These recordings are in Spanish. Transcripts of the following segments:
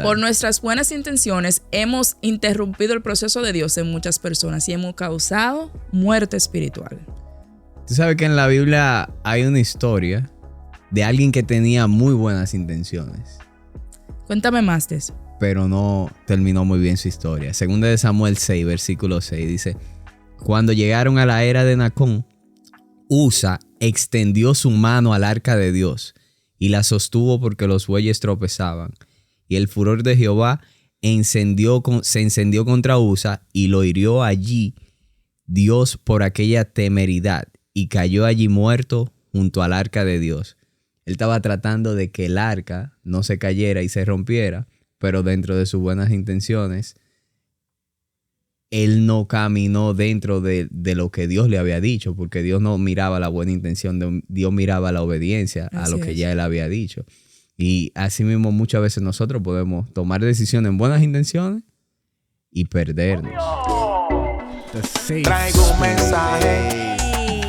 Por nuestras buenas intenciones hemos interrumpido el proceso de Dios en muchas personas y hemos causado muerte espiritual. Tú sabes que en la Biblia hay una historia de alguien que tenía muy buenas intenciones. Cuéntame más de eso. Pero no terminó muy bien su historia. Segunda de Samuel 6, versículo 6, dice: cuando llegaron a la era de Nacón, Usa extendió su mano al arca de Dios y la sostuvo porque los bueyes tropezaban. Y el furor de Jehová se encendió contra Usa y lo hirió allí Dios por aquella temeridad y cayó allí muerto junto al arca de Dios. Él estaba tratando de que el arca no se cayera y se rompiera, pero dentro de sus buenas intenciones, él no caminó dentro de lo que Dios le había dicho, porque Dios no miraba la buena intención, Dios miraba la obediencia a lo que ya él había dicho. Y así mismo muchas veces nosotros podemos tomar decisiones en buenas intenciones y perdernos. Traigo un mensaje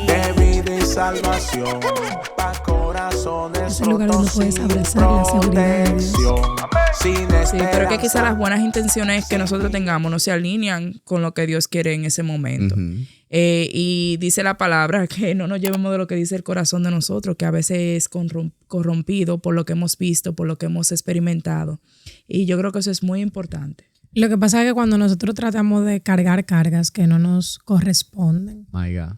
de vida y salvación para corazones es el lugar donde puedes abrazar la seguridad de Dios. Sí, pero que quizás las buenas intenciones que nosotros tengamos no se alinean con lo que Dios quiere en ese momento. Uh-huh. Y dice la palabra que no nos llevemos de lo que dice el corazón de nosotros, que a veces es corrompido por lo que hemos visto, por lo que hemos experimentado. Y yo creo que eso es muy importante. Lo que pasa es que cuando nosotros tratamos de cargar cargas que no nos corresponden,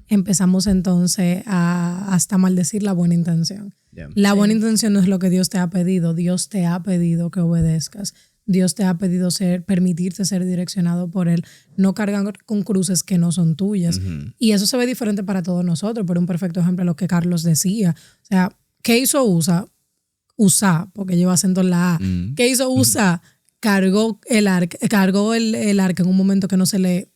empezamos entonces a hasta maldecir la buena intención. Yeah. La buena intención no es lo que Dios te ha pedido. Dios te ha pedido que obedezcas. Dios te ha pedido permitirte ser direccionado por Él. No cargar con cruces que no son tuyas. Uh-huh. Y eso se ve diferente para todos nosotros. Por un perfecto ejemplo, lo que Carlos decía. O sea, ¿qué hizo Usa? Porque lleva acento en la A. Uh-huh. ¿Qué hizo Usa? Cargó el arca en un momento que no se le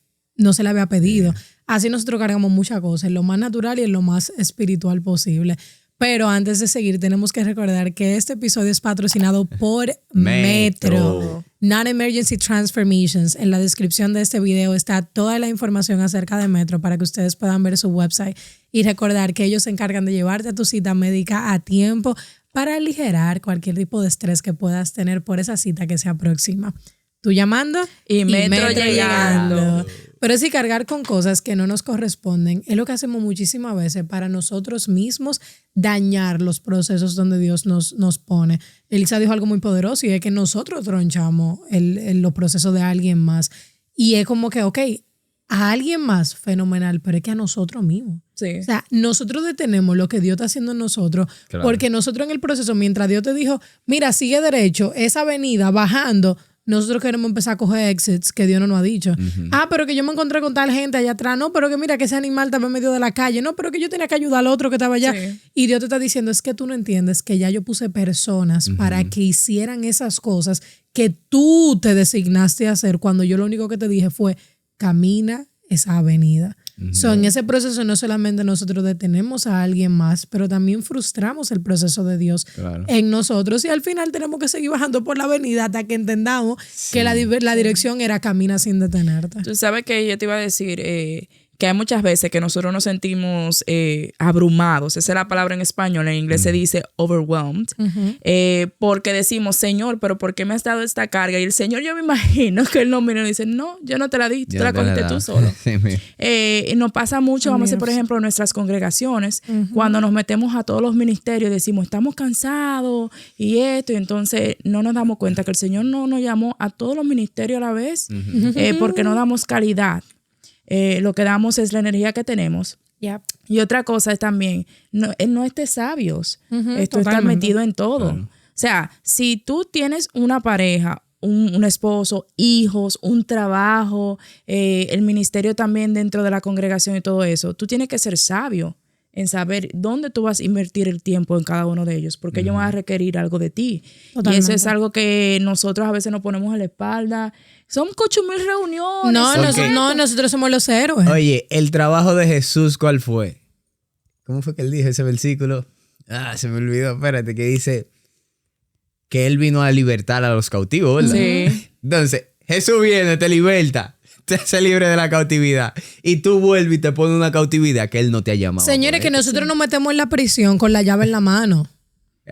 había pedido. Yeah. Así nosotros cargamos muchas cosas, en lo más natural y en lo más espiritual posible. Pero antes de seguir, tenemos que recordar que este episodio es patrocinado por Metro. Non-Emergency Transformations. En la descripción de este video está toda la información acerca de Metro para que ustedes puedan ver su website y recordar que ellos se encargan de llevarte a tu cita médica a tiempo para aligerar cualquier tipo de estrés que puedas tener por esa cita que se aproxima. Tú llamando y Metro llegando. Pero sí, cargar con cosas que no nos corresponden es lo que hacemos muchísimas veces para nosotros mismos dañar los procesos donde Dios nos pone. Elisa dijo algo muy poderoso y es que nosotros tronchamos los procesos de alguien más. Y es como que, ok, a alguien más, fenomenal, pero es que a nosotros mismos. Sí. O sea, nosotros detenemos lo que Dios está haciendo en nosotros, claro. Porque nosotros en el proceso, mientras Dios te dijo, mira, sigue derecho, esa avenida bajando, nosotros queremos empezar a coger exits que Dios no nos ha dicho. Uh-huh. Pero que yo me encontré con tal gente allá atrás. No, pero que mira que ese animal estaba en medio de la calle. No, pero que yo tenía que ayudar al otro que estaba allá. Sí. Y Dios te está diciendo, es que tú no entiendes que ya yo puse personas uh-huh. para que hicieran esas cosas que tú te designaste a hacer cuando yo lo único que te dije fue, camina esa avenida. Uh-huh. So, en ese proceso no solamente nosotros detenemos a alguien más, pero también frustramos el proceso de Dios en nosotros y al final tenemos que seguir bajando por la avenida hasta que entendamos que la dirección era camina sin detenerte. Tú sabes que yo te iba a decir que hay muchas veces que nosotros nos sentimos abrumados. Esa es la palabra en español. En inglés se dice overwhelmed. Uh-huh. Porque decimos, Señor, ¿pero por qué me has dado esta carga? Y el Señor, yo me imagino que Él nos mira y dice, no, yo no te la di, tú te la cogiste tú solo. Sí, nos pasa mucho, vamos a decir, por ejemplo, en nuestras congregaciones, uh-huh. cuando nos metemos a todos los ministerios, decimos, estamos cansados y esto, y entonces no nos damos cuenta que el Señor no nos llamó a todos los ministerios a la vez, uh-huh. Porque no damos calidad. Lo que damos es la energía que tenemos. Yep. Y otra cosa es también, no estés sabios. Uh-huh, esto está metido en todo. Claro. O sea, si tú tienes una pareja, un esposo, hijos, un trabajo, el ministerio también dentro de la congregación y todo eso, tú tienes que ser sabio en saber dónde tú vas a invertir el tiempo en cada uno de ellos, porque ellos van a requerir algo de ti. Totalmente. Y eso es algo que nosotros a veces nos ponemos a la espalda. Son 8,000 reuniones. Nosotros somos los héroes. Oye, el trabajo de Jesús, ¿cuál fue? ¿Cómo fue que él dijo ese versículo? Se me olvidó, espérate, que dice que él vino a libertar a los cautivos, ¿verdad? Sí. Entonces, Jesús viene, te liberta, te hace libre de la cautividad y tú vuelves y te pones una cautividad que él no te ha llamado. Señores, que nosotros nos metemos en la prisión con la llave en la mano.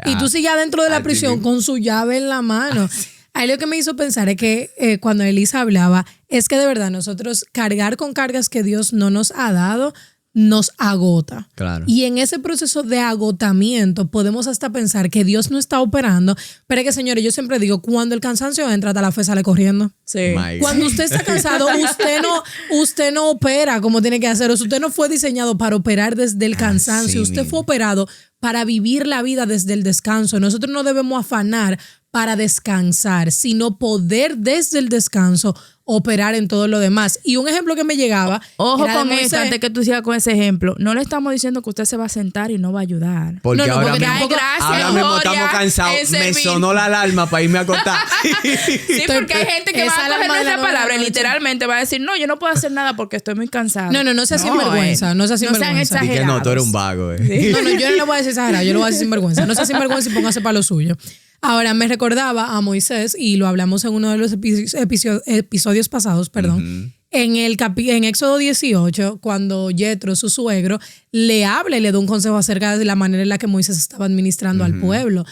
Y tú sigues adentro de la prisión con su llave en la mano. Ahí lo que me hizo pensar es que cuando Elisa hablaba, es que de verdad nosotros cargar con cargas que Dios no nos ha dado, nos agota. Claro. Y en ese proceso de agotamiento podemos hasta pensar que Dios no está operando. Pero es que, señores, yo siempre digo, cuando el cansancio entra, hasta la fe sale corriendo. Sí. Cuando usted está cansado, usted no opera como tiene que hacer. O sea, usted no fue diseñado para operar desde el cansancio. Usted fue operado para vivir la vida desde el descanso. Nosotros no debemos afanar para descansar, sino poder desde el descanso operar en todo lo demás. Y un ejemplo que me llegaba... Ojo con eso, antes que tú sigas con ese ejemplo. No le estamos diciendo que usted se va a sentar y no va a ayudar. Porque no, ahora porque mismo, gracias, ahora mismo Gloria, estamos cansados. Me sonó la alarma para irme a acostar. Sí, porque hay gente que va a coger esa palabra y noche. literalmente va a decir, no, yo no puedo hacer nada porque estoy muy cansado. No sea sinvergüenza. No sea sinvergüenza. sean Y que no, tú eres un exagerados. vago. No, yo no le voy a decir exagerado, yo le voy a decir sinvergüenza. No sea sinvergüenza y póngase para lo suyo. Ahora, me recordaba a Moisés, y lo hablamos en uno de los episodios pasados, perdón, en Éxodo 18, cuando Yetro, su suegro, le habla y le da un consejo acerca de la manera en la que Moisés estaba administrando al pueblo.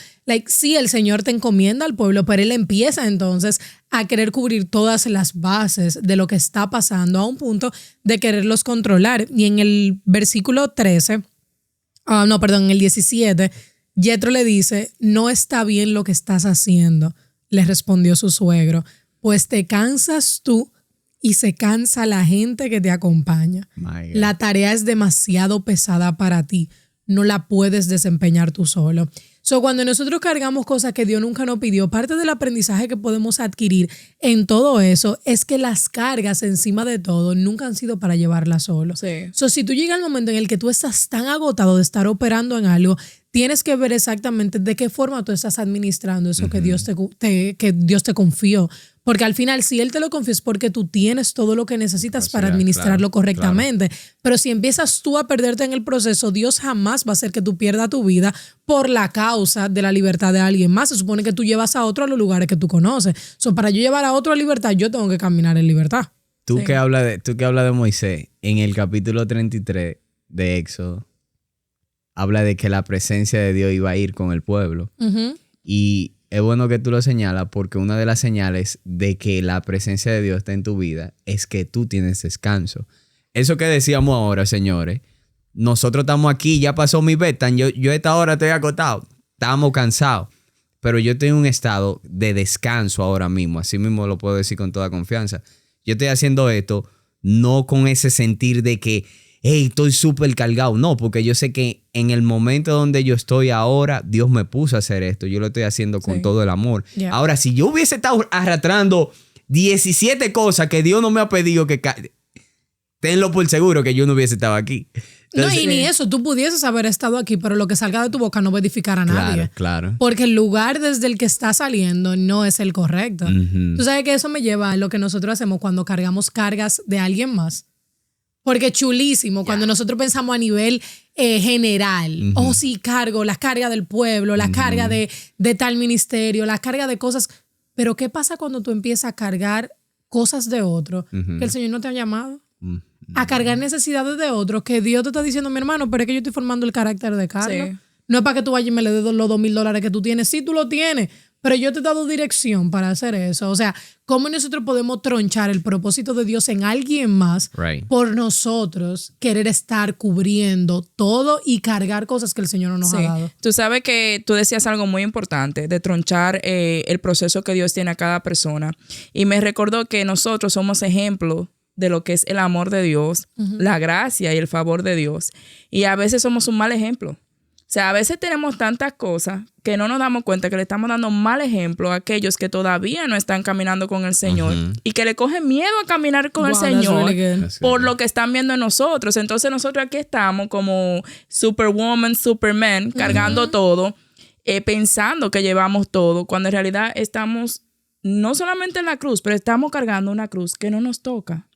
Sí, el Señor te encomienda al pueblo, pero él empieza entonces a querer cubrir todas las bases de lo que está pasando a un punto de quererlos controlar. Y en el versículo 13, en el 17, Yetro le dice, no está bien lo que estás haciendo, le respondió su suegro, pues te cansas tú y se cansa la gente que te acompaña. La tarea es demasiado pesada para ti, no la puedes desempeñar tú solo. Cuando nosotros cargamos cosas que Dios nunca nos pidió, parte del aprendizaje que podemos adquirir en todo eso es que las cargas encima de todo nunca han sido para llevarlas solo. Sí. Si tú llegas al momento en el que tú estás tan agotado de estar operando en algo, tienes que ver exactamente de qué forma tú estás administrando eso que Dios te confió. Porque al final, si Él te lo confió, es porque tú tienes todo lo que necesitas para administrarlo correctamente. Claro. Pero si empiezas tú a perderte en el proceso, Dios jamás va a hacer que tú pierdas tu vida por la causa de la libertad de alguien más. Se supone que tú llevas a otro a los lugares que tú conoces. Para yo llevar a otro a libertad, yo tengo que caminar en libertad. Tú que hablas de Moisés, en el capítulo 33 de Éxodo, habla de que la presencia de Dios iba a ir con el pueblo. Y es bueno que tú lo señalas, porque una de las señales de que la presencia de Dios está en tu vida es que tú tienes descanso. Eso que decíamos ahora, señores, nosotros estamos aquí, ya pasó mi bedtime, yo a esta hora estoy acostado, estamos cansados, pero yo estoy en un estado de descanso ahora mismo, así mismo lo puedo decir con toda confianza. Yo estoy haciendo esto no con ese sentir de que hey, estoy súper cargado. No, porque yo sé que en el momento donde yo estoy ahora, Dios me puso a hacer esto. Yo lo estoy haciendo con todo el amor. Yeah. Ahora, si yo hubiese estado arrastrando 17 cosas que Dios no me ha pedido que... Tenlo por seguro que yo no hubiese estado aquí. Entonces, no, y ni eso. Tú pudieses haber estado aquí, pero lo que salga de tu boca no va a edificar a nadie. Claro. Porque el lugar desde el que está saliendo no es el correcto. Tú sabes que eso me lleva a lo que nosotros hacemos cuando cargamos cargas de alguien más. Porque es chulísimo cuando nosotros pensamos a nivel general. Sí, cargo, las cargas del pueblo, las cargas de tal ministerio, las cargas de cosas. Pero ¿qué pasa cuando tú empiezas a cargar cosas de otro que el Señor no te ha llamado? A cargar necesidades de otros que Dios te está diciendo, mi hermano, pero es que yo estoy formando el carácter de Carlos. Sí. No es para que tú vayas y me le des los $2,000 que tú tienes. Sí, tú lo tienes, pero yo te he dado dirección para hacer eso. O sea, ¿cómo nosotros podemos tronchar el propósito de Dios en alguien más por nosotros querer estar cubriendo todo y cargar cosas que el Señor no nos ha dado? Tú sabes que tú decías algo muy importante de tronchar el proceso que Dios tiene a cada persona. Y me recordó que nosotros somos ejemplo de lo que es el amor de Dios, la gracia y el favor de Dios. Y a veces somos un mal ejemplo. O sea, a veces tenemos tantas cosas que no nos damos cuenta que le estamos dando mal ejemplo a aquellos que todavía no están caminando con el Señor y que le cogen miedo a caminar con el Señor por lo que están viendo en nosotros. Entonces nosotros aquí estamos como Superwoman, Superman, cargando todo, pensando que llevamos todo, cuando en realidad estamos no solamente en la cruz, pero estamos cargando una cruz que no nos toca.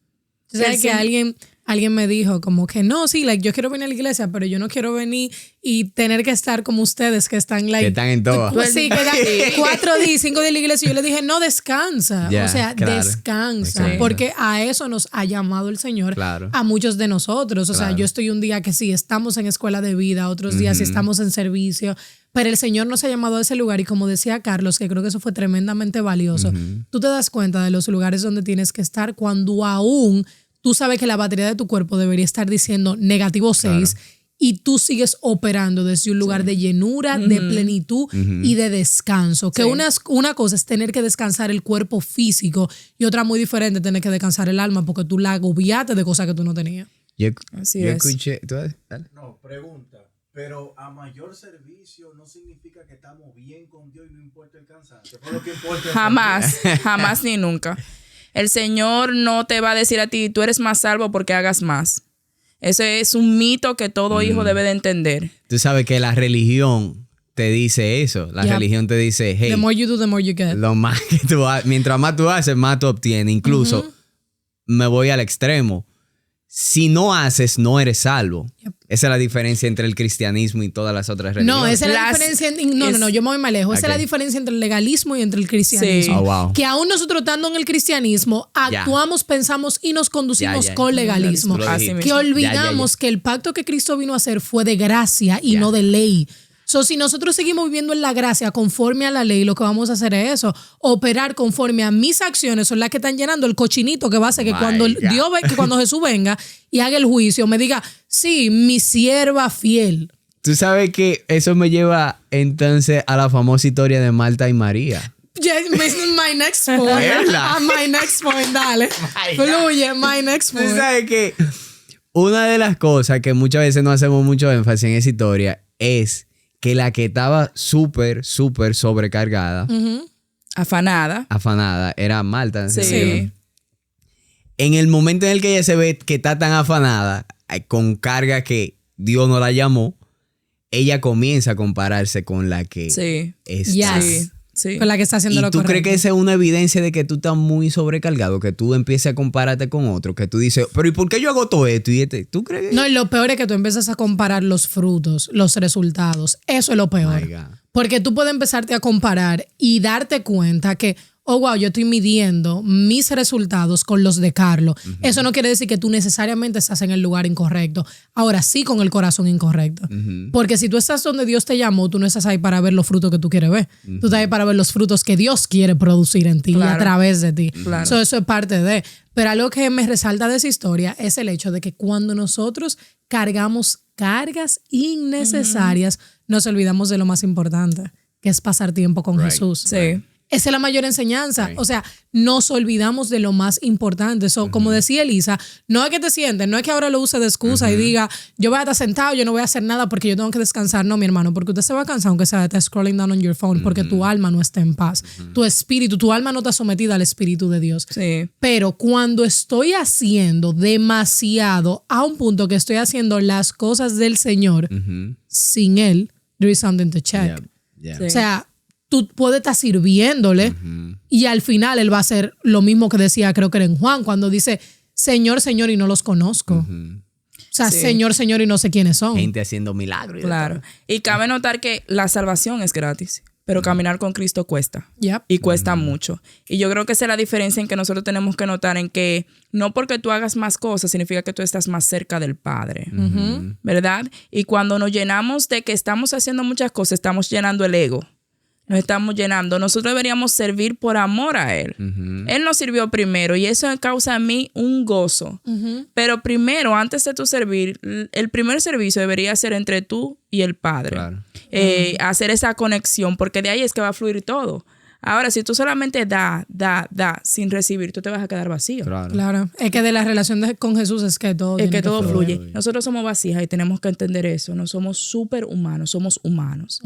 O sea, que alguien alguien me dijo como que no, sí, like, yo quiero venir a la iglesia, pero yo no quiero venir y tener que estar como ustedes que están like, que están en todas. Pues sí, que dan 4 días, 5 días en la iglesia. Y yo le dije, no, descansa. Yeah, o sea, claro. descansa. Exacto. Porque a eso nos ha llamado el Señor, Claro. a muchos de nosotros. O sea, Claro. yo estoy un día que sí, estamos en escuela de vida, otros días estamos en servicio. Pero el Señor nos ha llamado a ese lugar y como decía Carlos, que creo que eso fue tremendamente valioso, tú te das cuenta de los lugares donde tienes que estar cuando aún tú sabes que la batería de tu cuerpo debería estar diciendo -6 y tú sigues operando desde un lugar de llenura, de plenitud y de descanso. Que una cosa es tener que descansar el cuerpo físico y otra muy diferente tener que descansar el alma porque tú la agobiaste de cosas que tú no tenías. Yo Así es. escuché... Dale. No, pregunta. Pero a mayor servicio no significa que estamos bien con Dios y no importa el cansancio. Todo lo que importa es Jamás ni nunca. El Señor no te va a decir a ti, tú eres más salvo porque hagas más. Ese es un mito que todo hijo debe de entender. Tú sabes que la religión te dice eso. La religión te dice, hey, The more you do, the more you get. lo más que tú mientras más tú haces, más tú obtienes. Incluso me voy al extremo. Si no haces, no eres salvo. Esa es la diferencia entre el cristianismo y todas las otras religiones. No, esa es la diferencia. No, yo me voy más lejos. Esa es la diferencia entre el legalismo y entre el cristianismo. Sí. Oh, wow. Que aún nosotros estando en el cristianismo, actuamos, pensamos y nos conducimos con legalismo. Tú lo Así dijiste. mismo. Que olvidamos que el pacto que Cristo vino a hacer fue de gracia y no de ley. So, si nosotros seguimos viviendo en la gracia conforme a la ley, lo que vamos a hacer es eso, operar conforme a mis acciones, son las que están llenando el cochinito que va a hacer que cuando Jesús venga y haga el juicio, me diga, sí, mi sierva fiel. Tú sabes que eso me lleva entonces a la famosa historia de Marta y María. My next point. ¿Verdad? My next point, dale. Fluye, my next Tú point. sabes que una de las cosas que muchas veces no hacemos mucho énfasis en esa historia es que la que estaba súper sobrecargada, afanada, era Marta. Sí. En el momento en el que ella se ve que está tan afanada, con carga que Dios no la llamó, ella comienza a compararse con la que está. Yes. Sí. Con la que está haciendo ¿Y lo tú correcto. crees que esa es una evidencia de que tú estás muy sobrecargado? Que tú empieces a compararte con otro, que tú dices, pero ¿y por qué yo hago todo esto y este? ¿Tú crees que...? No, y lo peor es que tú empiezas a comparar los frutos, los resultados. Eso es lo peor. My God. Porque tú puedes empezarte a comparar y darte cuenta que, oh, wow, yo estoy midiendo mis resultados con los de Carlos. Eso no quiere decir que tú necesariamente estás en el lugar incorrecto. Ahora sí con el corazón incorrecto. Porque si tú estás donde Dios te llamó, tú no estás ahí para ver los frutos que tú quieres ver. Tú estás ahí para ver los frutos que Dios quiere producir en ti y a través de ti. Claro. So, eso es parte de... Pero algo que me resalta de esa historia es el hecho de que cuando nosotros cargamos cargas innecesarias, nos olvidamos de lo más importante, que es pasar tiempo con Jesús. Sí. Esa es la mayor enseñanza. O sea, nos olvidamos de lo más importante. So, como decía Elisa, no es que te sientes, no es que ahora lo use de excusa y diga, yo voy a estar sentado, yo no voy a hacer nada porque yo tengo que descansar. No, mi hermano, porque usted se va a cansar aunque sea estar scrolling down on your phone porque tu alma no está en paz. Tu espíritu, tu alma no está sometida al espíritu de Dios. Sí. Pero cuando estoy haciendo demasiado a un punto que estoy haciendo las cosas del Señor sin Él, there is something to check. Yeah. Sí. O sea, tú puedes estar sirviéndole y al final él va a hacer lo mismo que decía, creo que era en Juan, cuando dice, Señor, Señor, y no los conozco. O sea, Sí. Señor, Señor, y no sé quiénes son. Gente haciendo milagros. y de Claro. todo. Y cabe notar que la salvación es gratis, pero caminar con Cristo cuesta. Yep. Y cuesta mucho. Y yo creo que esa es la diferencia en que nosotros tenemos que notar en que no porque tú hagas más cosas significa que tú estás más cerca del Padre. ¿Verdad? Y cuando nos llenamos de que estamos haciendo muchas cosas, estamos llenando el ego. Nos estamos llenando. Nosotros deberíamos servir por amor a Él. Él nos sirvió primero y eso causa a mí un gozo. Pero primero, antes de tu servir, el primer servicio debería ser entre tú y el Padre. Claro. Hacer esa conexión, porque de ahí es que va a fluir todo. Ahora, si tú solamente da sin recibir, tú te vas a quedar vacío. Claro. Es que de la relación con Jesús es que todo Es tiene que todo fluir. fluye. Nosotros somos vasijas y tenemos que entender eso. No somos súper humanos, somos humanos.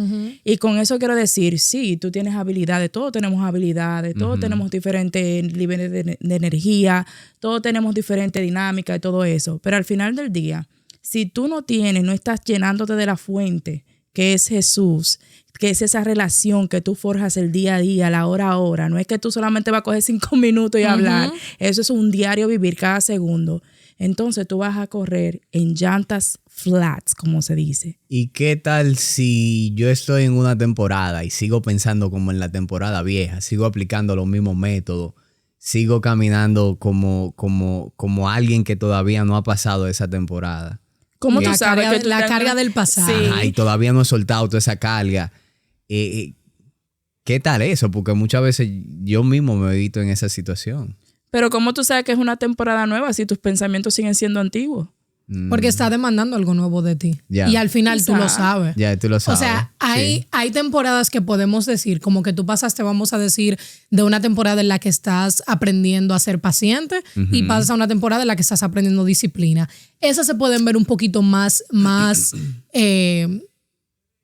Y con eso quiero decir, sí, tú tienes habilidades, todos tenemos habilidades, todos tenemos diferentes niveles de energía, todos tenemos diferentes dinámicas y todo eso. Pero al final del día, si tú no estás llenándote de la fuente, que es Jesús, que es esa relación que tú forjas el día a día, la hora a hora. No es que tú solamente vas a coger 5 minutos y hablar. Eso es un diario vivir cada segundo. entonces tú vas a correr en llantas flats, como se dice. ¿Y qué tal si yo estoy en una temporada y sigo pensando como en la temporada vieja, sigo aplicando los mismos métodos, sigo caminando como alguien que todavía no ha pasado esa temporada? ¿Cómo tú sabes que la carga del pasado? Sí. Ajá, y todavía no he soltado toda esa carga. ¿Qué tal eso? Porque muchas veces yo mismo me he visto en esa situación. Pero ¿cómo tú sabes que es una temporada nueva si tus pensamientos siguen siendo antiguos? Porque está demandando algo nuevo de ti. Ya. Y al final tú lo sabes. Ya, tú lo sabes. O sea, hay temporadas que podemos decir, como que tú pasaste, vamos a decir, de una temporada en la que estás aprendiendo a ser paciente y pasas a una temporada en la que estás aprendiendo disciplina. Esas se pueden ver un poquito más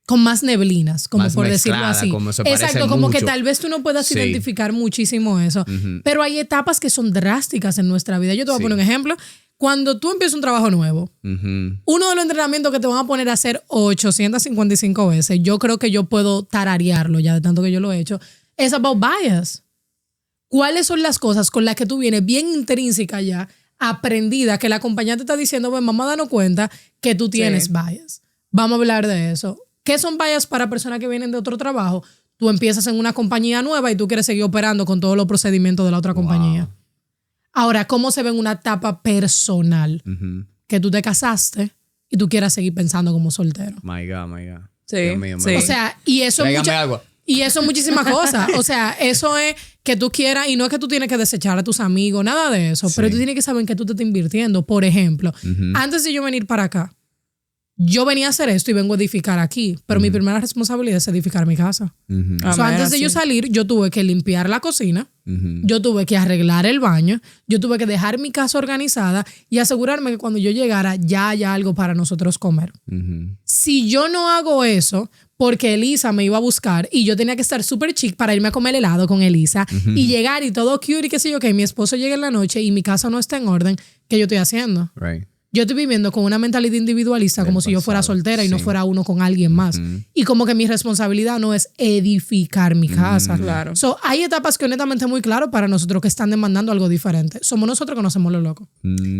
con más neblinas, como más por decirlo así. Como se exacto, como mucho. que tal vez tú no puedas identificar muchísimo eso. Pero hay etapas que son drásticas en nuestra vida. Yo te voy a poner un ejemplo. Cuando tú empiezas un trabajo nuevo, uno de los entrenamientos que te van a poner a hacer 855 veces, yo creo que yo puedo tararearlo ya de tanto que yo lo he hecho, es about bias. ¿Cuáles son las cosas con las que tú vienes bien intrínseca ya, aprendida, que la compañía te está diciendo, bueno, vamos a darnos cuenta que tú tienes bias? Vamos a hablar de eso. ¿Qué son bias para personas que vienen de otro trabajo? Tú empiezas en una compañía nueva y tú quieres seguir operando con todos los procedimientos de la otra compañía. Ahora, ¿cómo se ve en una etapa personal? Que tú te casaste y tú quieras seguir pensando como soltero. My God. Sí, Dios mío, sí. O sea, y eso es agua. Y eso es muchísimas cosas. O sea, eso es que tú quieras, y no es que tú tienes que desechar a tus amigos, nada de eso, pero tú tienes que saber en qué tú te estás invirtiendo. Por ejemplo, antes de yo venir para acá, yo venía a hacer esto y vengo a edificar aquí, pero mi primera responsabilidad es edificar mi casa. Antes de yo salir, yo tuve que limpiar la cocina, yo tuve que arreglar el baño, yo tuve que dejar mi casa organizada y asegurarme que cuando yo llegara ya haya algo para nosotros comer. Si yo no hago eso, porque Elisa me iba a buscar y yo tenía que estar súper chic para irme a comer helado con Elisa y llegar y todo cute y qué sé yo, que mi esposo llegue en la noche y mi casa no está en orden, ¿qué yo estoy haciendo? Right. Yo estoy viviendo con una mentalidad individualista como si yo fuera soltera y no fuera uno con alguien más. Y como que mi responsabilidad no es edificar mi casa. Claro. So, hay etapas que honestamente muy claro para nosotros que están demandando algo diferente. Somos nosotros que nos hacemos lo loco.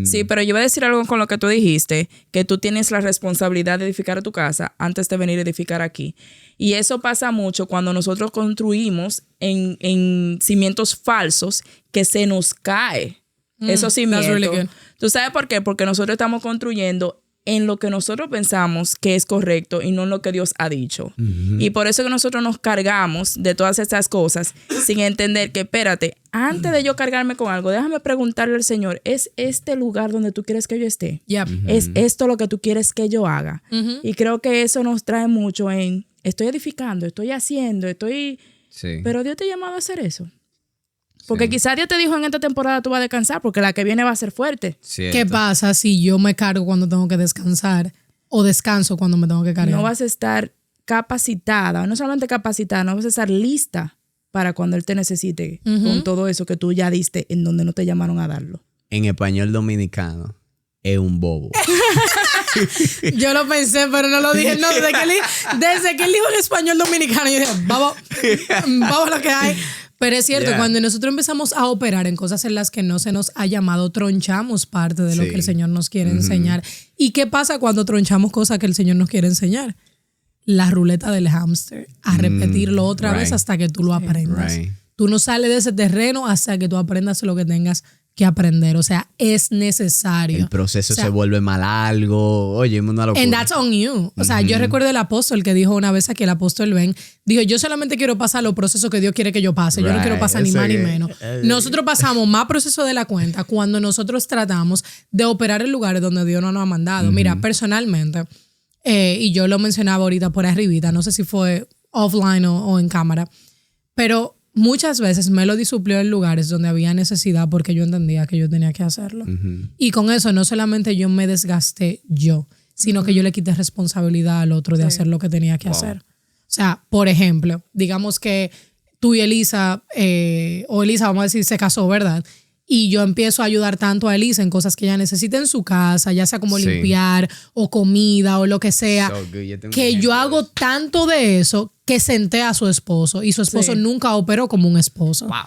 Sí, pero yo iba a decir algo con lo que tú dijiste, que tú tienes la responsabilidad de edificar tu casa antes de venir a edificar aquí. Y eso pasa mucho cuando nosotros construimos en cimientos falsos que se nos cae. Esos cimientos. Really good. ¿Tú sabes por qué? Porque nosotros estamos construyendo en lo que nosotros pensamos que es correcto y no en lo que Dios ha dicho. Y por eso que nosotros nos cargamos de todas estas cosas sin entender que, espérate, antes de yo cargarme con algo, déjame preguntarle al Señor, ¿es este lugar donde tú quieres que yo esté? Yep. ¿Es esto lo que tú quieres que yo haga? Y creo que eso nos trae mucho en, estoy edificando, estoy haciendo, Sí. Pero Dios te ha llamado a hacer eso. Porque quizás Dios te dijo en esta temporada tú vas a descansar porque la que viene va a ser fuerte. Cierto. ¿Qué pasa si yo me cargo cuando tengo que descansar o descanso cuando me tengo que cargar? No vas a estar capacitada, no solamente capacitada, no vas a estar lista para cuando Él te necesite con todo eso que tú ya diste en donde no te llamaron a darlo. En español dominicano, es un bobo. Yo lo pensé, pero no lo dije. No, desde que él dijo en español dominicano, yo dije, vamos a lo que hay. Pero es cierto, cuando nosotros empezamos a operar en cosas en las que no se nos ha llamado, tronchamos parte de lo que el Señor nos quiere enseñar. ¿Y qué pasa cuando tronchamos cosas que el Señor nos quiere enseñar? La ruleta del hámster. A repetirlo otra vez hasta que tú lo aprendas. Tú no sales de ese terreno hasta que tú aprendas lo que tengas que aprender. O sea, es necesario. El proceso se vuelve mal algo. Oye, una locura. And that's on you. O sea, yo recuerdo el apóstol que dijo una vez aquí, el apóstol Ben, dijo, yo solamente quiero pasar los procesos que Dios quiere que yo pase. Yo no quiero pasar ni más ni menos. Nosotros pasamos más procesos de la cuenta cuando nosotros tratamos de operar en lugares donde Dios no nos ha mandado. Mira, personalmente, y yo lo mencionaba ahorita por arribita, no sé si fue offline o en cámara, pero muchas veces Melody suplió en lugares donde había necesidad porque yo entendía que yo tenía que hacerlo. Y con eso no solamente yo me desgasté yo, sino que yo le quité responsabilidad al otro de hacer lo que tenía que hacer. O sea, por ejemplo, digamos que tú y Elisa, o Elisa, vamos a decir, se casó, ¿verdad? Y yo empiezo a ayudar tanto a Elisa en cosas que ella necesita en su casa, ya sea como limpiar o comida o lo que sea, que yo hago tanto de eso que senté a su esposo y su esposo nunca operó como un esposo. Wow.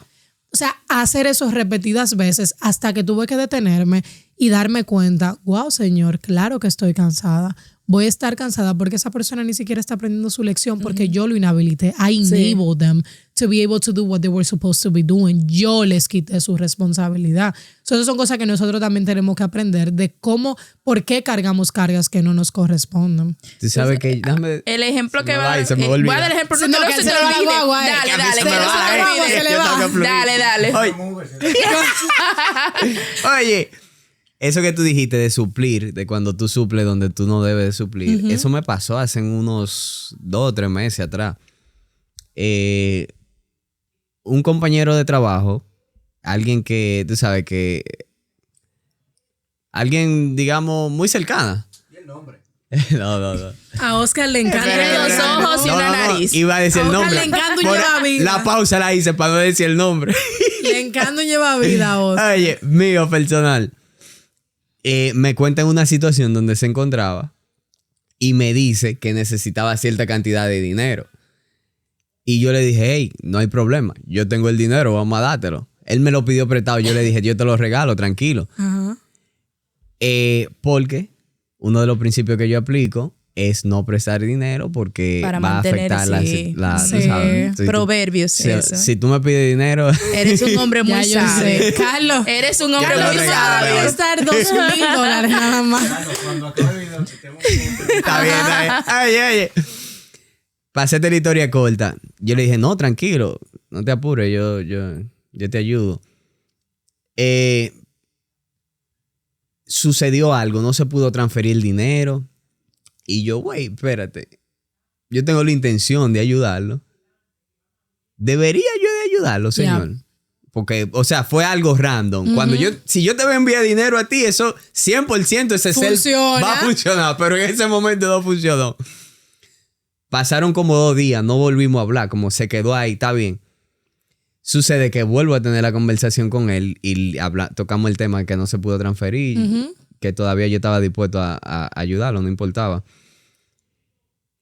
O sea, hacer eso repetidas veces hasta que tuve que detenerme y darme cuenta, wow, Señor, claro que estoy cansada. Voy a estar cansada porque esa persona ni siquiera está aprendiendo su lección porque yo lo inhabilité. I enabled them to be able to do what they were supposed to be doing. Yo les quité su responsabilidad. So, esas son cosas que nosotros también tenemos que aprender de por qué cargamos cargas que no nos corresponden. Tú sabes que... Dame, el ejemplo que va a dar... Voy a dar el ejemplo. No, que se le va la guagua. Dale. Oye... Eso que tú dijiste de suplir, de cuando tú suples donde tú no debes de suplir, eso me pasó hace unos 2 o 3 meses atrás. Un compañero de trabajo, alguien que, tú sabes que... Alguien, digamos, muy cercana. ¿Y el nombre? No. A Oscar le encantan los ojos y una nariz. Iba a decir el nombre. Le encanta un llevavidas. La pausa la hice para no decir el nombre. Le encanta un llevavidas a Oscar. Oye, mío personal. Me cuenta en una situación donde se encontraba y me dice que necesitaba cierta cantidad de dinero. Y yo le dije, hey, no hay problema. Yo tengo el dinero, vamos a dártelo. Él me lo pidió prestado. Yo le dije, yo te lo regalo, tranquilo. Ajá. Porque uno de los principios que yo aplico es no prestar dinero porque para va a afectar ¿sabes? Proverbios. Si tú me pides dinero... Eres un hombre muy sabio. Carlos. Eres un hombre muy sabio. Voy a estar $2,000 nada más. Cuando acabe el video, Está bien. Oye. Para hacerte la historia corta, yo le dije, no, tranquilo, no te apures, yo te ayudo. Sucedió algo, no se pudo transferir el dinero. Y yo, güey, espérate. Yo tengo la intención de ayudarlo. ¿Debería yo de ayudarlo, señor? Yeah. Porque, o sea, fue algo random. Cuando si yo te voy a enviar dinero a ti, eso 100% ese funciona. Va a funcionar. Pero en ese momento no funcionó. Pasaron como 2 días, no volvimos a hablar. Como se quedó ahí, está bien. Sucede que vuelvo a tener la conversación con él y tocamos el tema que no se pudo transferir. Que todavía yo estaba dispuesto a ayudarlo, no importaba.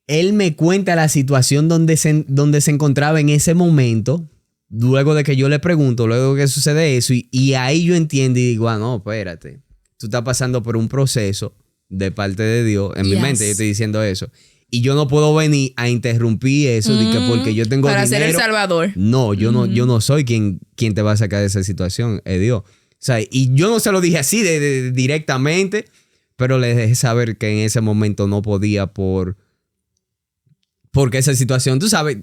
Él me cuenta la situación donde se encontraba en ese momento, luego de que yo le pregunto, luego que sucede eso, y ahí yo entiendo y digo, no, espérate, tú estás pasando por un proceso de parte de Dios, en mi mente yo estoy diciendo eso, y yo no puedo venir a interrumpir eso de que porque yo tengo para dinero. Ser el Salvador. No, yo no soy quien te va a sacar de esa situación, es Dios. O sea, y yo no se lo dije así directamente, pero le dejé saber que en ese momento no podía porque esa situación, tú sabes,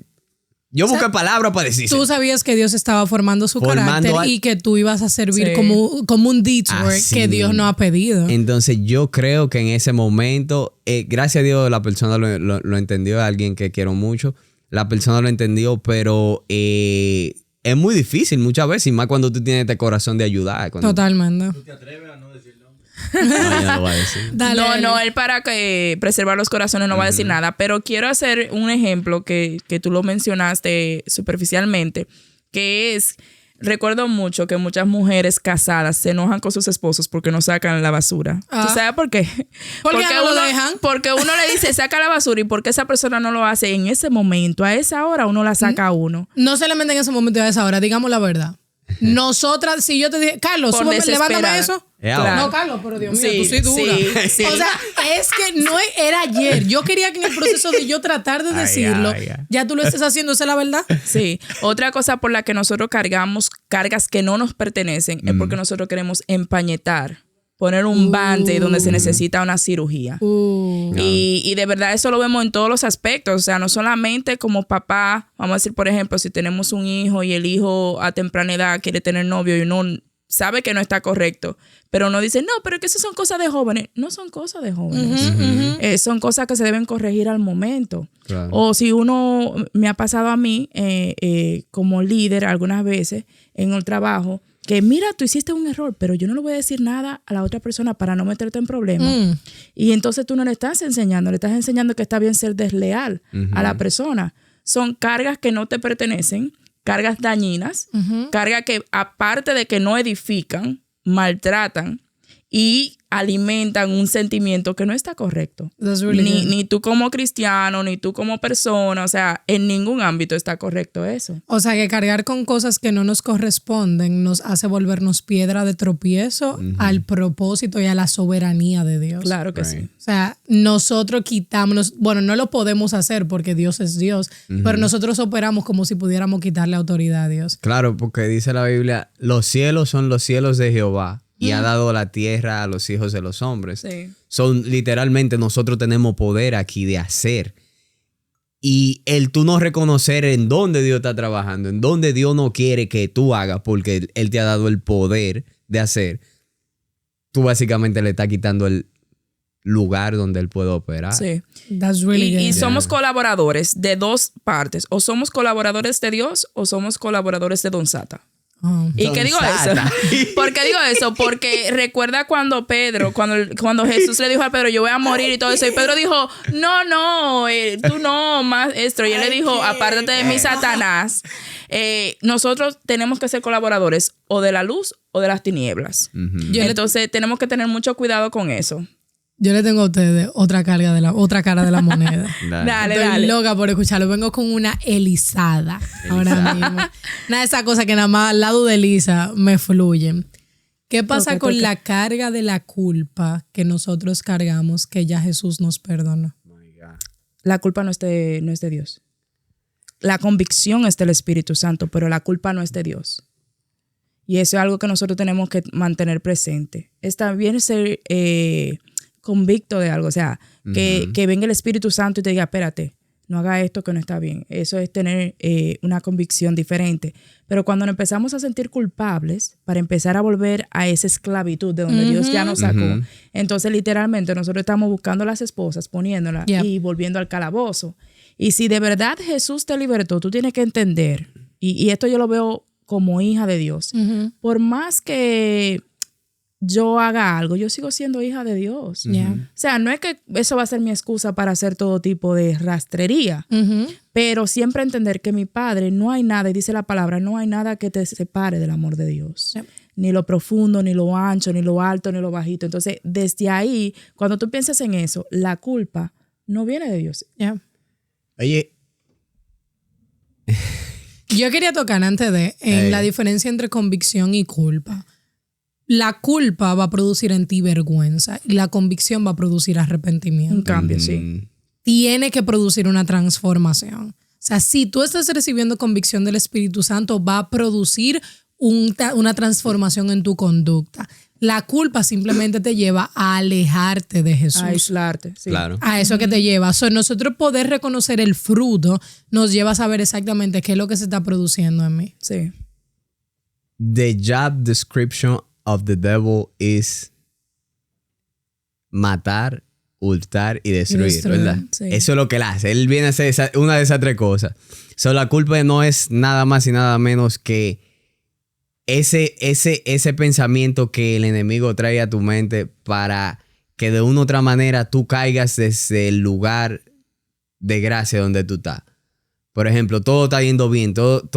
yo busqué palabras para decir. Tú sabías que Dios estaba formando su carácter y que tú ibas a servir como un detour que Dios no ha pedido. Entonces yo creo que en ese momento, gracias a Dios la persona lo entendió, alguien que quiero mucho, la persona lo entendió, pero... es muy difícil muchas veces, y más cuando tú tienes este corazón de ayudar. Totalmente. ¿Tú te atreves a no decir nombre? No, ya lo voy a decir. No, él para preservar los corazones no va a decir nada, pero quiero hacer un ejemplo que tú lo mencionaste superficialmente, que es... Recuerdo mucho que muchas mujeres casadas se enojan con sus esposos porque no sacan la basura. ¿Tú sabes por qué? Porque no lo dejan. Porque uno le dice, saca la basura, y porque esa persona no lo hace en ese momento, a esa hora uno la saca a uno. No solamente en ese momento y a esa hora, digamos la verdad. Nosotras, si yo te dije, Carlos, súbame, levántame eso. Claro. No, Carlos, pero Dios mío, tú sí dura. Sí. O sea, es que no era ayer. Yo quería que en el proceso de yo tratar de decirlo, ya tú lo estés haciendo, esa es la verdad. Sí. Otra cosa por la que nosotros cargamos cargas que no nos pertenecen es porque nosotros queremos empañetar, poner un band-aid donde se necesita una cirugía. Y de verdad eso lo vemos en todos los aspectos. O sea, no solamente como papá, vamos a decir, por ejemplo, si tenemos un hijo y el hijo a temprana edad quiere tener novio y uno sabe que no está correcto, pero uno dice, no, pero que eso son cosas de jóvenes. No son cosas de jóvenes. Son cosas que se deben corregir al momento. Claro. O si uno, me ha pasado a mí como líder algunas veces en el trabajo, que mira, tú hiciste un error, pero yo no le voy a decir nada a la otra persona para no meterte en problemas. Y entonces tú no le estás enseñando que está bien ser desleal a la persona. Son cargas que no te pertenecen, cargas dañinas, cargas que aparte de que no edifican, maltratan y alimentan un sentimiento que no está correcto. Really ni tú como cristiano, ni tú como persona, o sea, en ningún ámbito está correcto eso. O sea, que cargar con cosas que no nos corresponden nos hace volvernos piedra de tropiezo al propósito y a la soberanía de Dios. Claro que sí. O sea, nosotros quitamos, bueno, no lo podemos hacer porque Dios es Dios, pero nosotros operamos como si pudiéramos quitarle autoridad a Dios. Claro, porque dice la Biblia, los cielos son los cielos de Jehová y ha dado la tierra a los hijos de los hombres. Sí. Son literalmente nosotros tenemos poder aquí de hacer. Y el tú no reconocer en dónde Dios está trabajando, en dónde Dios no quiere que tú hagas porque Él te ha dado el poder de hacer, tú básicamente le estás quitando el lugar donde Él puede operar. Sí. That's really good. Y somos colaboradores de dos partes. O somos colaboradores de Dios o somos colaboradores de Don Sata. ¿Y qué digo eso? ¿Por qué digo eso? Porque recuerda cuando cuando Jesús le dijo a Pedro, yo voy a morir y todo eso. Y Pedro dijo, no, tú no, maestro. Y él le dijo, apártate de mí, Satanás. Nosotros tenemos que ser colaboradores o de la luz o de las tinieblas. Entonces tenemos que tener mucho cuidado con eso. Yo le tengo a ustedes otra cara de la moneda. Dale. Estoy loca por escucharlo. Vengo con una Elisada ahora mismo. Una de esas cosas que nada más al lado de Elisa me fluyen. ¿Qué pasa con la carga de la culpa que nosotros cargamos que ya Jesús nos perdonó? La culpa no es de Dios. La convicción es del Espíritu Santo, pero la culpa no es de Dios. Y eso es algo que nosotros tenemos que mantener presente. Está bien ser convicto de algo, o sea, que venga el Espíritu Santo y te diga, espérate, no haga esto que no está bien. Eso es tener una convicción diferente. Pero cuando nos empezamos a sentir culpables, para empezar a volver a esa esclavitud de donde Dios ya nos sacó, entonces literalmente nosotros estamos buscando a las esposas, poniéndolas y volviendo al calabozo. Y si de verdad Jesús te libertó, tú tienes que entender, y esto yo lo veo como hija de Dios, por más que yo haga algo, yo sigo siendo hija de Dios. O sea, no es que eso va a ser mi excusa para hacer todo tipo de rastrería, pero siempre entender que mi Padre, no hay nada, y dice la palabra, no hay nada que te separe del amor de Dios. Ni lo profundo, ni lo ancho, ni lo alto, ni lo bajito. Entonces, desde ahí, cuando tú piensas en eso, la culpa no viene de Dios. Oye, yo quería tocar antes en la diferencia entre convicción y culpa. La culpa va a producir en ti vergüenza y la convicción va a producir arrepentimiento. Un cambio, sí. Tiene que producir una transformación. O sea, si tú estás recibiendo convicción del Espíritu Santo, va a producir una transformación en tu conducta. La culpa simplemente te lleva a alejarte de Jesús. A aislarte, sí. Claro. A eso que te lleva. Nosotros poder reconocer el fruto nos lleva a saber exactamente qué es lo que se está produciendo en mí. Sí. The job description of the devil is matar, hurtar y destruir, ¿verdad? Sí. Eso es lo que él hace. Él viene a hacer una de esas tres cosas. La culpa no es nada más y nada menos que ese pensamiento que el enemigo trae a tu mente para que de una u otra manera tú caigas desde el lugar de gracia donde tú estás. Por ejemplo, todo está yendo bien, todo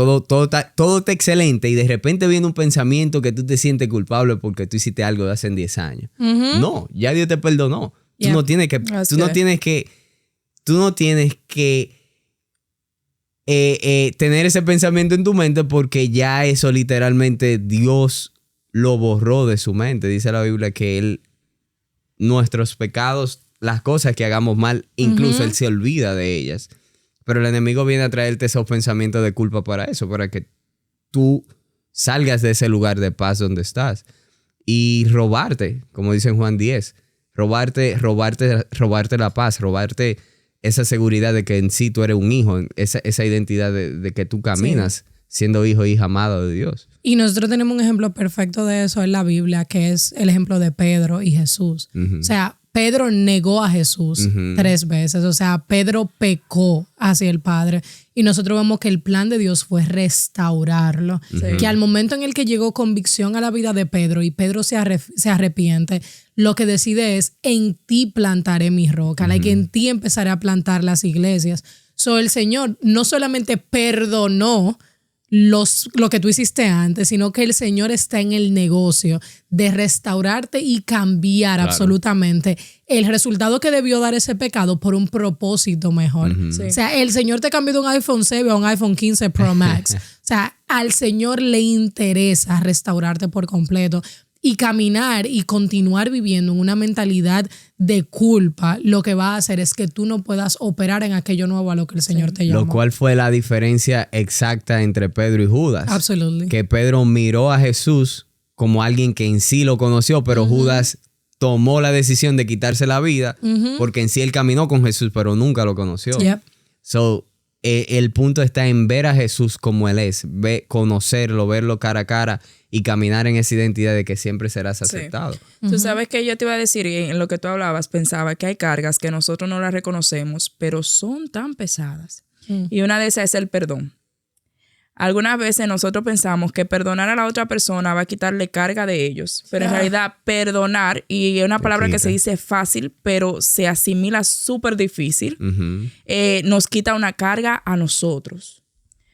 está excelente y de repente viene un pensamiento que tú te sientes culpable porque tú hiciste algo de hace 10 años. No, ya Dios te perdonó. Tú no tienes que tener ese pensamiento en tu mente porque ya eso literalmente Dios lo borró de su mente. Dice la Biblia que nuestros pecados, las cosas que hagamos mal, incluso Él se olvida de ellas. Pero el enemigo viene a traerte esos pensamientos de culpa para eso, para que tú salgas de ese lugar de paz donde estás. Y robarte, como dice en Juan 10, robarte la paz, robarte esa seguridad de que en sí tú eres un hijo, esa identidad de que tú caminas siendo hijo e hija amada de Dios. Y nosotros tenemos un ejemplo perfecto de eso en la Biblia, que es el ejemplo de Pedro y Jesús. O sea, Pedro negó a Jesús 3 veces. O sea, Pedro pecó hacia el Padre. Y nosotros vemos que el plan de Dios fue restaurarlo. Que al momento en el que llegó convicción a la vida de Pedro y Pedro se arrepiente, lo que decide es, en ti plantaré mi roca. Que en ti empezaré a plantar las iglesias. El Señor no solamente perdonó lo que tú hiciste antes, sino que el Señor está en el negocio de restaurarte y cambiar absolutamente el resultado que debió dar ese pecado por un propósito mejor. Sí. O sea, el Señor te cambió de un iPhone 7 a un iPhone 15 Pro Max. O sea, al Señor le interesa restaurarte por completo. Y caminar y continuar viviendo en una mentalidad de culpa, lo que va a hacer es que tú no puedas operar en aquello nuevo a lo que el Señor te llamó. Lo cual fue la diferencia exacta entre Pedro y Judas. Absolutely. Que Pedro miró a Jesús como alguien que en sí lo conoció, pero Judas tomó la decisión de quitarse la vida porque en sí él caminó con Jesús, pero nunca lo conoció. Yep. So, el punto está en ver a Jesús como Él es, conocerlo, verlo cara a cara y caminar en esa identidad de que siempre serás aceptado. Tú sabes que yo te iba a decir, en lo que tú hablabas, pensaba que hay cargas que nosotros no las reconocemos, pero son tan pesadas. Y una de esas es el perdón. Algunas veces nosotros pensamos que perdonar a la otra persona va a quitarle carga de ellos, pero en realidad perdonar, y es una palabra que se dice fácil, pero se asimila súper difícil, nos quita una carga a nosotros.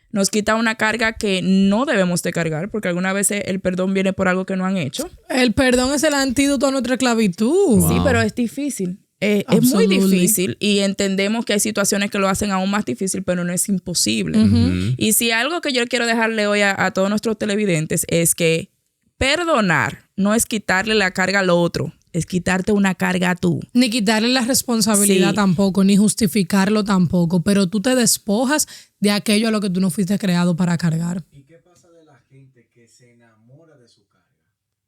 Nos quita una carga que no debemos de cargar, porque algunas veces el perdón viene por algo que no han hecho. El perdón es el antídoto a nuestra esclavitud. Sí, pero es difícil. Es muy difícil y entendemos que hay situaciones que lo hacen aún más difícil, pero no es imposible. Y si algo que yo quiero dejarle hoy a todos nuestros televidentes es que perdonar no es quitarle la carga al otro, es quitarte una carga a tú. Ni quitarle la responsabilidad tampoco, ni justificarlo tampoco, pero tú te despojas de aquello a lo que tú no fuiste creado para cargar. ¿Y qué pasa de la gente que se enamora de su carga?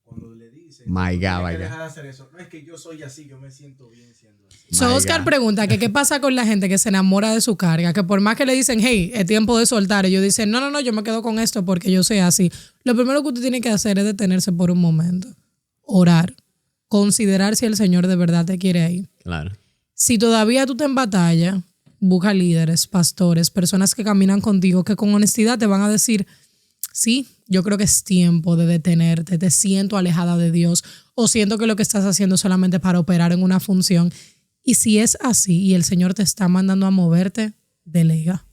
Cuando le dicen, My God, tienes que dejar de hacer eso. No es que yo soy así, yo me siento bien siendo así. Oscar pregunta que qué pasa con la gente que se enamora de su carga, que por más que le dicen, hey, es tiempo de soltar, ellos dicen, no, yo me quedo con esto porque yo soy así. Lo primero que usted tiene que hacer es detenerse por un momento, orar, considerar si el Señor de verdad te quiere ahí. Claro. Si todavía tú te en batalla, busca líderes, pastores, personas que caminan contigo, que con honestidad te van a decir, sí, yo creo que es tiempo de detenerte, te siento alejada de Dios o siento que lo que estás haciendo es solamente para operar en una función. Y si es así y el Señor te está mandando a moverte, delega.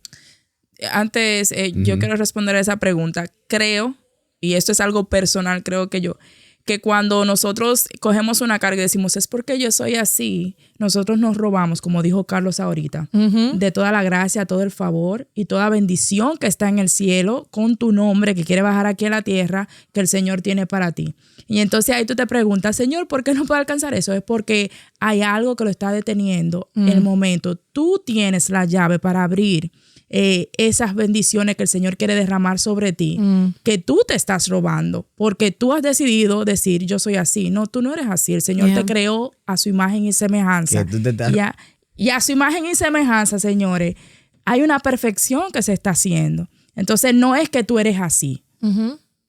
Antes, yo quiero responder a esa pregunta. Creo, y esto es algo personal, creo que cuando nosotros cogemos una carga y decimos, es porque yo soy así, nosotros nos robamos, como dijo Carlos ahorita, de toda la gracia, todo el favor y toda bendición que está en el cielo con tu nombre, que quiere bajar aquí a la tierra, que el Señor tiene para ti. Y entonces ahí tú te preguntas, Señor, ¿por qué no puedo alcanzar eso? Es porque hay algo que lo está deteniendo en el momento. Tú tienes la llave para abrir esas bendiciones que el Señor quiere derramar sobre ti, que tú te estás robando, porque tú has decidido decir, yo soy así. No, tú no eres así. El Señor te creó a su imagen y semejanza. Y a su imagen y semejanza, señores, hay una perfección que se está haciendo. Entonces, no es que tú eres así.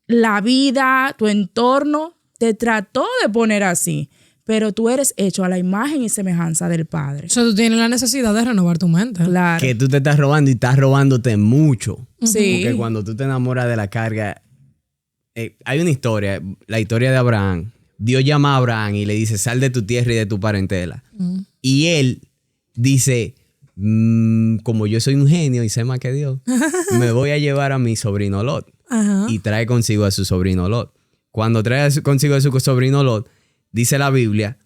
La vida, tu entorno, te trató de poner así, pero tú eres hecho a la imagen y semejanza del Padre. O sea, tú tienes la necesidad de renovar tu mente. Claro. Que tú te estás robando y estás robándote mucho. Sí. Porque cuando tú te enamoras de la carga, hay una historia, la historia de Abraham. Dios llama a Abraham y le dice, sal de tu tierra y de tu parentela. Y él dice, como yo soy un genio y sé más que Dios, me voy a llevar a mi sobrino Lot. Y trae consigo a su sobrino Lot. Cuando trae consigo a su sobrino Lot, dice la Biblia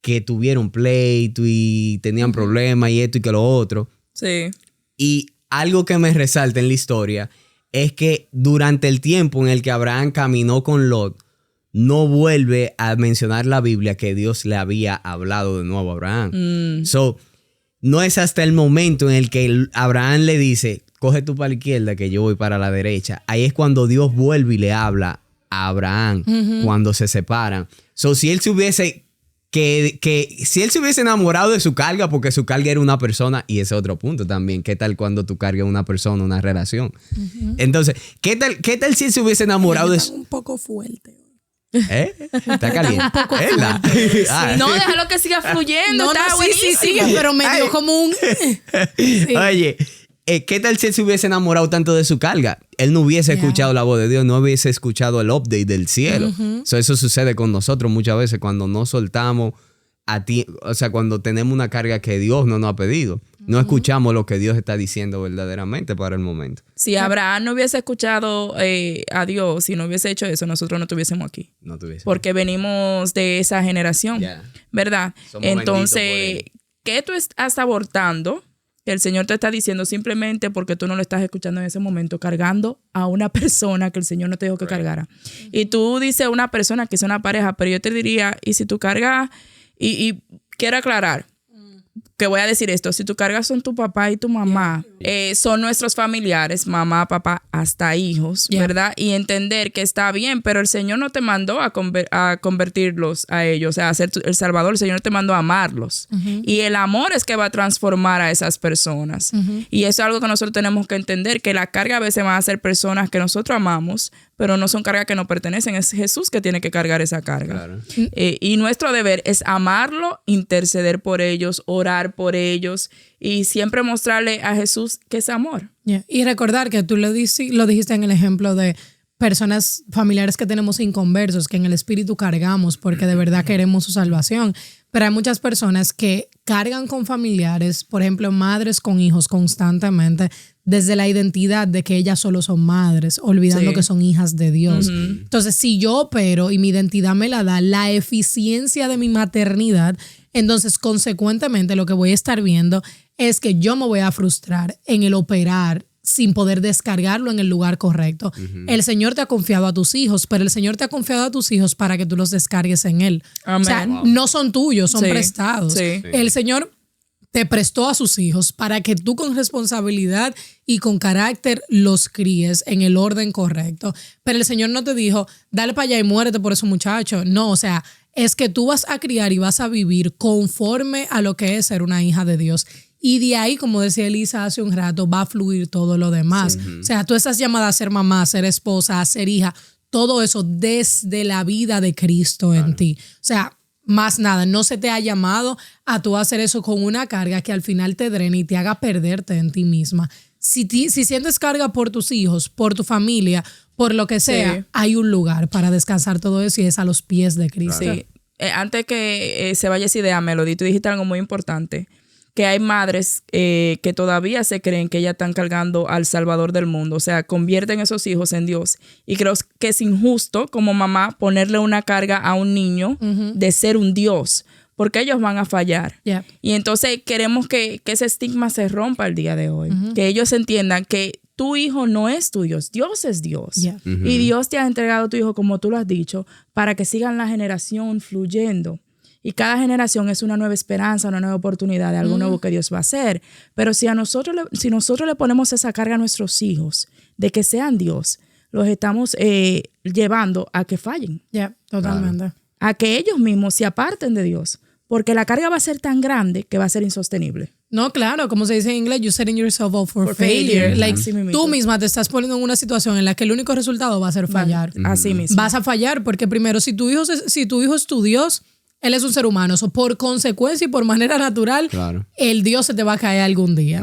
que tuvieron pleito y tenían problemas y esto y que lo otro. Sí. Y algo que me resalta en la historia es que durante el tiempo en el que Abraham caminó con Lot, no vuelve a mencionar la Biblia que Dios le había hablado de nuevo a Abraham. So, no es hasta el momento en el que Abraham le dice, coge tú para la izquierda que yo voy para la derecha. Ahí es cuando Dios vuelve y le habla a Abraham cuando se separan. So, si él se hubiese si él se hubiese enamorado de su carga, porque su carga era una persona, y ese es otro punto también, ¿qué tal cuando tu carga es una persona, una relación? Entonces, ¿qué tal si él se hubiese enamorado de su... Un poco fuerte. Está caliente. No, déjalo que siga fluyendo. Está buenísimo. Sí, pero me dio como un... Sí. Oye, ¿qué tal si él se hubiese enamorado tanto de su carga? Él no hubiese escuchado la voz de Dios, no hubiese escuchado el update del cielo. So, eso sucede con nosotros muchas veces cuando no soltamos a ti, o sea, cuando tenemos una carga que Dios no nos ha pedido. No escuchamos lo que Dios está diciendo verdaderamente para el momento. Si Abraham no hubiese escuchado a Dios, si no hubiese hecho eso, nosotros no estuviésemos aquí. No tuviésemos. Porque venimos de esa generación, ¿verdad? Somos Entonces, ¿qué tú estás abortando? Que el Señor te está diciendo simplemente porque tú no lo estás escuchando en ese momento, cargando a una persona que el Señor no te dijo que cargara. Y tú dices una persona que es una pareja, pero yo te diría, y si tú cargas, y quiero aclarar, que voy a decir esto, si tú cargas son tu papá y tu mamá, son nuestros familiares, mamá, papá, hasta hijos, ¿verdad? Y entender que está bien, pero el Señor no te mandó a convertirlos a ellos, o sea, a ser el Salvador, el Señor te mandó a amarlos. Y el amor es que va a transformar a esas personas. Y eso es algo que nosotros tenemos que entender, que la carga a veces van a ser personas que nosotros amamos, pero no son cargas que nos pertenecen. Es Jesús que tiene que cargar esa carga. Claro. Y nuestro deber es amarlo, interceder por ellos, orar por ellos y siempre mostrarle a Jesús que es amor. Y recordar que tú lo dijiste en el ejemplo de personas familiares que tenemos inconversos, que en el espíritu cargamos porque de verdad queremos su salvación. Pero hay muchas personas que cargan con familiares, por ejemplo, madres con hijos constantemente, desde la identidad de que ellas solo son madres, olvidando que son hijas de Dios. Entonces, si yo opero y mi identidad me la da la eficiencia de mi maternidad, entonces, consecuentemente, lo que voy a estar viendo es que yo me voy a frustrar en el operar sin poder descargarlo en el lugar correcto. El Señor te ha confiado a tus hijos, pero el Señor te ha confiado a tus hijos para que tú los descargues en Él. Amén. O sea, no son tuyos, son prestados. El Señor te prestó a sus hijos para que tú con responsabilidad y con carácter los críes en el orden correcto. Pero el Señor no te dijo, dale para allá y muérete por esos muchachos. No, o sea, es que tú vas a criar y vas a vivir conforme a lo que es ser una hija de Dios. Y de ahí, como decía Elisa hace un rato, va a fluir todo lo demás. O sea, tú estás llamada a ser mamá, a ser esposa, a ser hija, todo eso desde la vida de Cristo en ti. O sea, más nada, no se te ha llamado a tú hacer eso con una carga que al final te drene y te haga perderte en ti misma. Si sientes carga por tus hijos, por tu familia, por lo que sea, hay un lugar para descansar todo eso y es a los pies de Cristo. Sí. Antes que se vaya esa idea, Melody, tú dijiste algo muy importante, que hay madres que todavía se creen que ellas están cargando al Salvador del mundo, o sea, convierten esos hijos en Dios. Y creo que es injusto como mamá ponerle una carga a un niño de ser un Dios, porque ellos van a fallar. Y entonces queremos que ese estigma se rompa el día de hoy, que ellos entiendan que tu hijo no es tu Dios, Dios es Dios. Y Dios te ha entregado a tu hijo, como tú lo has dicho, para que sigan la generación fluyendo. Y cada generación es una nueva esperanza, una nueva oportunidad de algo nuevo que Dios va a hacer. Pero si nosotros le ponemos esa carga a nuestros hijos de que sean Dios, los estamos llevando a que fallen. Totalmente. Claro. A que ellos mismos se aparten de Dios. Porque la carga va a ser tan grande que va a ser insostenible. No, claro, como se dice en inglés, you're setting yourself up for failure. Like, tú misma te estás poniendo en una situación en la que el único resultado va a ser fallar. Así mismo. Vas a fallar porque primero, si tu hijo es tu Dios, él es un ser humano. So, por consecuencia y por manera natural, el Dios se te va a caer algún día.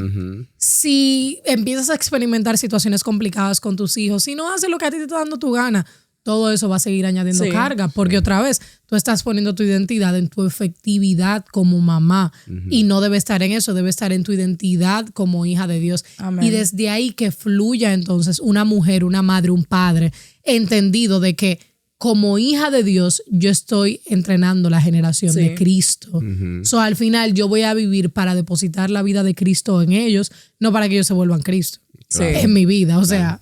Si empiezas a experimentar situaciones complicadas con tus hijos, si no haces lo que a ti te está dando tu gana, todo eso va a seguir añadiendo carga, porque otra vez tú estás poniendo tu identidad en tu efectividad como mamá y no debe estar en eso, debe estar en tu identidad como hija de Dios. Amén. Y desde ahí que fluya entonces una mujer, una madre, un padre entendido de que como hija de Dios yo estoy entrenando la generación de Cristo. So, al final yo voy a vivir para depositar la vida de Cristo en ellos, no para que ellos se vuelvan Cristo en mi vida, o sea.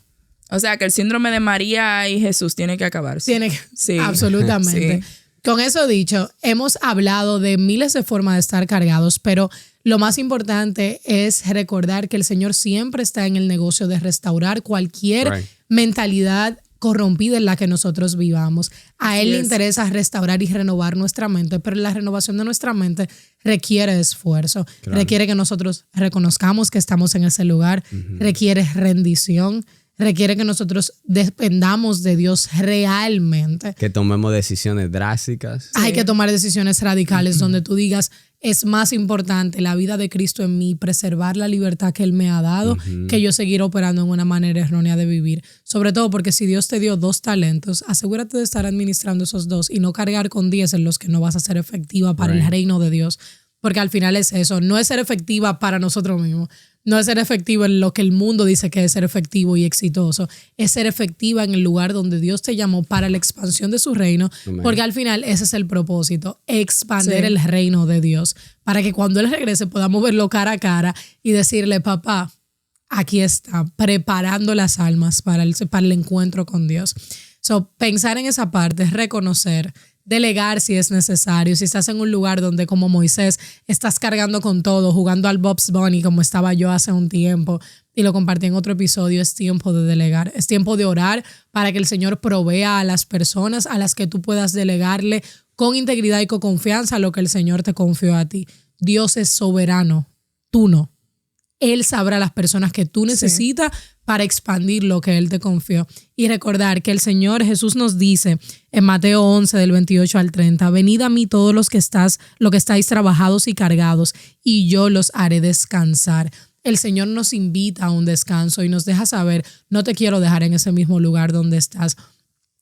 O sea, que el síndrome de María y Jesús tiene que acabarse. Tiene que, absolutamente. Con eso dicho, hemos hablado de miles de formas de estar cargados, pero lo más importante es recordar que el Señor siempre está en el negocio de restaurar cualquier mentalidad corrompida en la que nosotros vivamos. A Él le interesa restaurar y renovar nuestra mente, pero la renovación de nuestra mente requiere esfuerzo, requiere que nosotros reconozcamos que estamos en ese lugar, requiere rendición, requiere que nosotros dependamos de Dios realmente. Que tomemos decisiones drásticas. Hay que tomar decisiones radicales donde tú digas, es más importante la vida de Cristo en mí, preservar la libertad que Él me ha dado, que yo seguir operando en una manera errónea de vivir. Sobre todo porque si Dios te dio 2 talentos, asegúrate de estar administrando esos 2 y no cargar con 10 en los que no vas a ser efectiva para el reino de Dios. Porque al final es eso, no es ser efectiva para nosotros mismos, no es ser efectiva en lo que el mundo dice que es ser efectivo y exitoso, es ser efectiva en el lugar donde Dios te llamó para la expansión de su reino, porque al final ese es el propósito, expandir el reino de Dios, para que cuando Él regrese podamos verlo cara a cara y decirle, papá, aquí está, preparando las almas para el encuentro con Dios. So, pensar en esa parte es reconocer, delegar si es necesario. Si estás en un lugar donde, como Moisés, estás cargando con todo, jugando al Bob's Bunny como estaba yo hace un tiempo, y lo compartí en otro episodio, es tiempo de delegar. Es tiempo de orar para que el Señor provea a las personas a las que tú puedas delegarle con integridad y con confianza lo que el Señor te confió a ti. Dios es soberano, tú no. Él sabrá las personas que tú necesitas para expandir lo que Él te confió. Y recordar que el Señor Jesús nos dice en Mateo 11, del 28 al 30, venid a mí todos los que estáis trabajados y cargados, y yo los haré descansar. El Señor nos invita a un descanso y nos deja saber, no te quiero dejar en ese mismo lugar donde estás.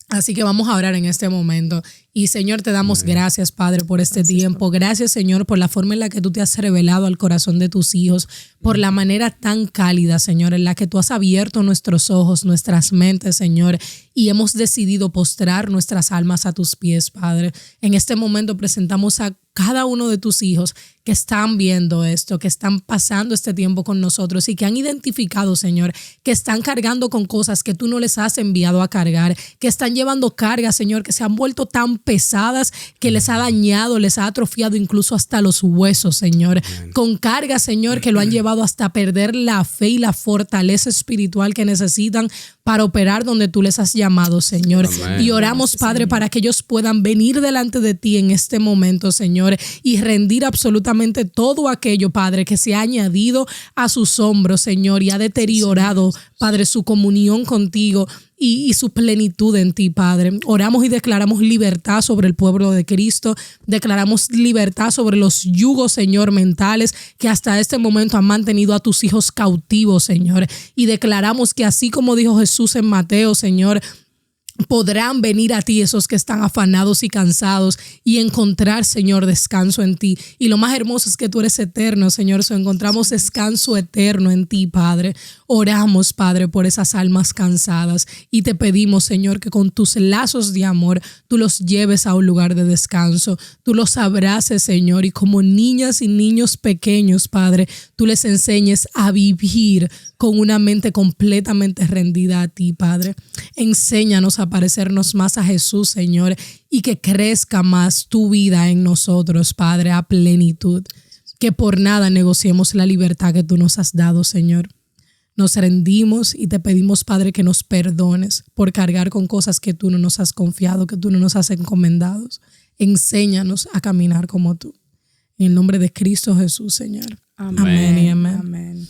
Así que vamos a orar en este momento. Y Señor, te damos gracias, Padre, por este tiempo. Gracias, Señor, por la forma en la que tú te has revelado al corazón de tus hijos, por la manera tan cálida, Señor, en la que tú has abierto nuestros ojos, nuestras mentes, Señor, y hemos decidido postrar nuestras almas a tus pies, Padre. En este momento presentamos a cada uno de tus hijos que están viendo esto, que están pasando este tiempo con nosotros y que han identificado, Señor, que están cargando con cosas que tú no les has enviado a cargar, que están llevando cargas, Señor, que se han vuelto tan pesadas que les ha dañado, les ha atrofiado incluso hasta los huesos, Señor. Con cargas, Señor, que lo han llevado hasta perder la fe y la fortaleza espiritual que necesitan para operar donde tú les has llamado, Señor. Amén. Y oramos, Padre, para que ellos puedan venir delante de ti en este momento, Señor, y rendir absolutamente todo aquello, Padre, que se ha añadido a sus hombros, Señor, y ha deteriorado, Padre, su comunión contigo y su plenitud en ti, Padre. Oramos y declaramos libertad sobre el pueblo de Cristo. Declaramos libertad sobre los yugos, Señor, mentales que hasta este momento han mantenido a tus hijos cautivos, Señor. Y declaramos que así como dijo Jesús en Mateo, Señor, podrán venir a ti esos que están afanados y cansados y encontrar, Señor, descanso en ti. Y lo más hermoso es que tú eres eterno, Señor. Encontramos descanso eterno en ti, Padre. Oramos, Padre, por esas almas cansadas y te pedimos, Señor, que con tus lazos de amor tú los lleves a un lugar de descanso. Tú los abraces, Señor, y como niñas y niños pequeños, Padre, tú les enseñes a vivir con una mente completamente rendida a ti, Padre. Enséñanos a parecernos más a Jesús, Señor, y que crezca más tu vida en nosotros, Padre, a plenitud. Que por nada negociemos la libertad que tú nos has dado, Señor. Nos rendimos y te pedimos, Padre, que nos perdones por cargar con cosas que tú no nos has confiado, que tú no nos has encomendado. Enséñanos a caminar como tú. En el nombre de Cristo Jesús, Señor. Amén. Amén y amén. Amén.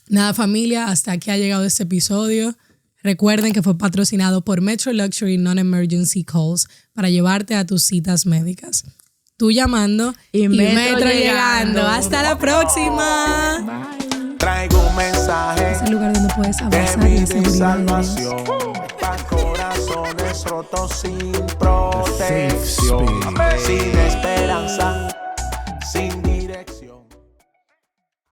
Nada, familia, hasta aquí ha llegado este episodio. Recuerden que fue patrocinado por Metro Luxury Non-Emergency Calls para llevarte a tus citas médicas. Tú llamando y Metro llegando. Hasta la próxima. Bye. Traigo un mensaje. Es el lugar donde puedes avanzar de en vida y salvación para corazones rotos sin protección, sin esperanza, sin